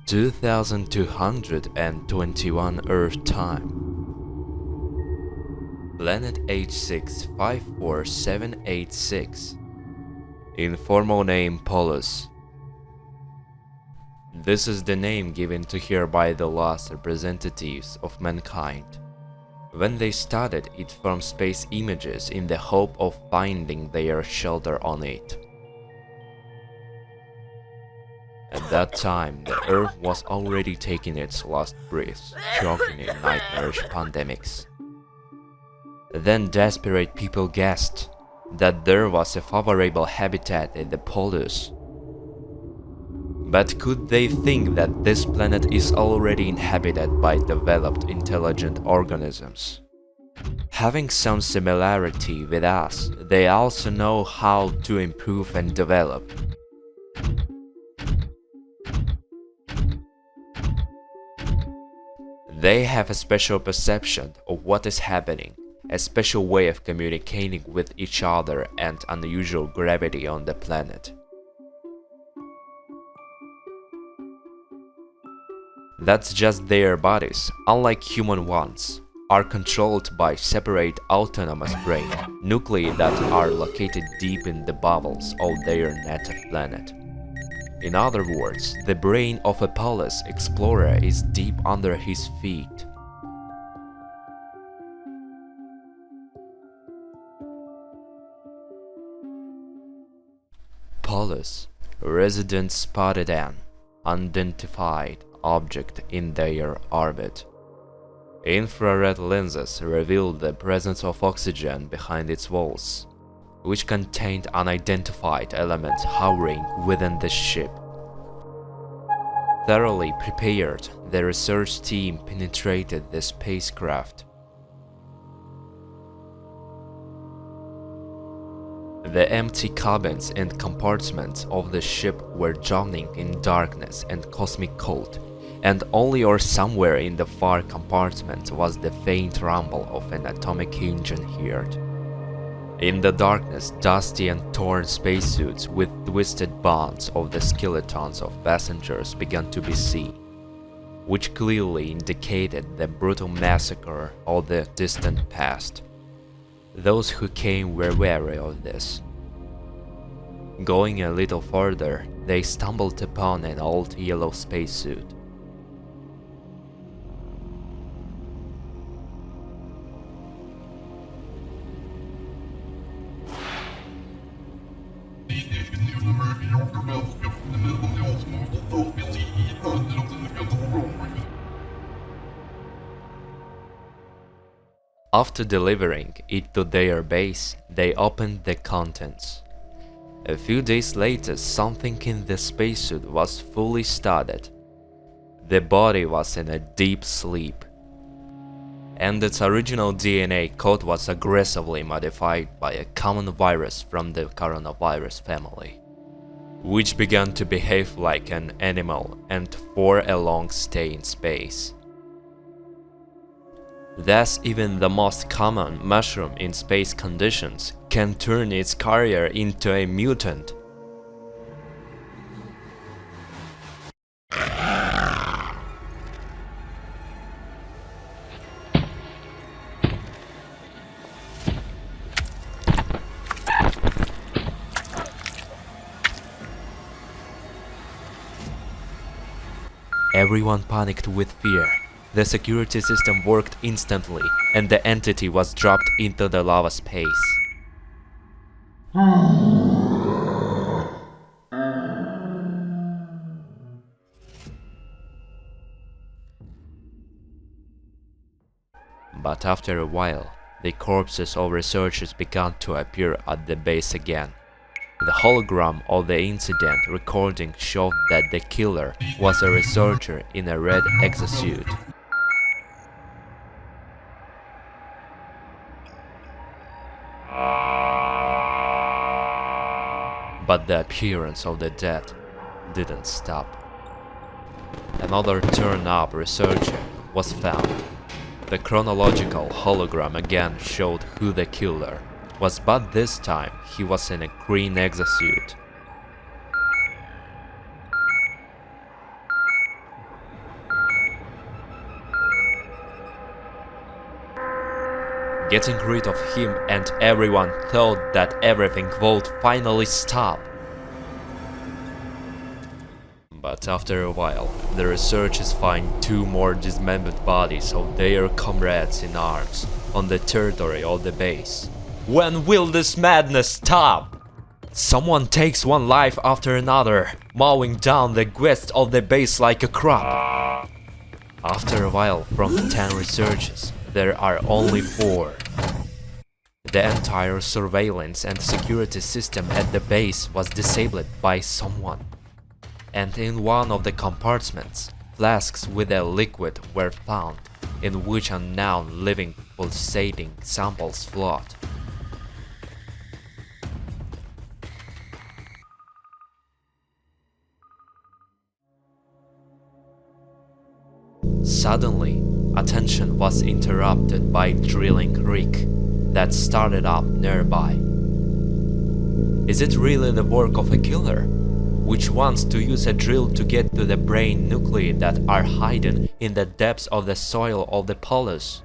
2221 Earth time. Planet H6 54786. Informal name Polus. This is the name given to her by the last representatives of mankind, when they studied it from space images in the hope of finding their shelter on it. At that time, the Earth was already taking its last breath, choking in nightmarish pandemics. Then desperate people guessed that there was a favorable habitat in the Polus. But could they think that this planet is already inhabited by developed intelligent organisms? Having some similarity with us, they also know how to improve and develop. They have a special perception of what is happening, a special way of communicating with each other, and unusual gravity on the planet. That's just their bodies, unlike human ones, are controlled by separate autonomous brain nuclei that are located deep in the bowels of their native planet. In other words, the brain of a Polus explorer is deep under his feet. Polus, residents spotted an unidentified object in their orbit. Infrared lenses revealed the presence of oxygen behind its walls, which contained unidentified elements hovering within the ship. Thoroughly prepared, the research team penetrated the spacecraft. The empty cabins and compartments of the ship were drowning in darkness and cosmic cold, and only or somewhere in the far compartment was the faint rumble of an atomic engine heard. In the darkness, dusty and torn spacesuits with twisted bonds of the skeletons of passengers began to be seen, which clearly indicated the brutal massacre of the distant past. Those who came were wary of this. Going a little further, they stumbled upon an old yellow spacesuit. After delivering it to their base, they opened the contents. A few days later, something in the spacesuit was fully studied. The body was in a deep sleep, and its original DNA code was aggressively modified by a common virus from the coronavirus family, which began to behave like an animal and for a long stay in space. Thus, even the most common mushroom in space conditions can turn its carrier into a mutant. Everyone panicked with fear. The security system worked instantly, and the entity was dropped into the lava space. But after a while, the corpses of researchers began to appear at the base again. The hologram of the incident recording showed that the killer was a researcher in a red exosuit. But the appearance of the dead didn't stop. Another turn-up researcher was found. The chronological hologram again showed who the killer was, but this time he was in a green exosuit. getting rid of him, and everyone thought that everything would finally stop. But after a while, the researchers find 2 more dismembered bodies of their comrades in arms on the territory of the base. When will this madness stop? Someone takes one life after another, mowing down the guests of the base like a crop. After a while, from 10 researchers, there are only 4. The entire surveillance and security system at the base was disabled by someone. And in one of the compartments, flasks with a liquid were found, in which unknown living pulsating samples float. Suddenly, attention was interrupted by a drilling rig that started up nearby. Is it really the work of a killer, which wants to use a drill to get to the brain nuclei that are hidden in the depths of the soil of the Polus?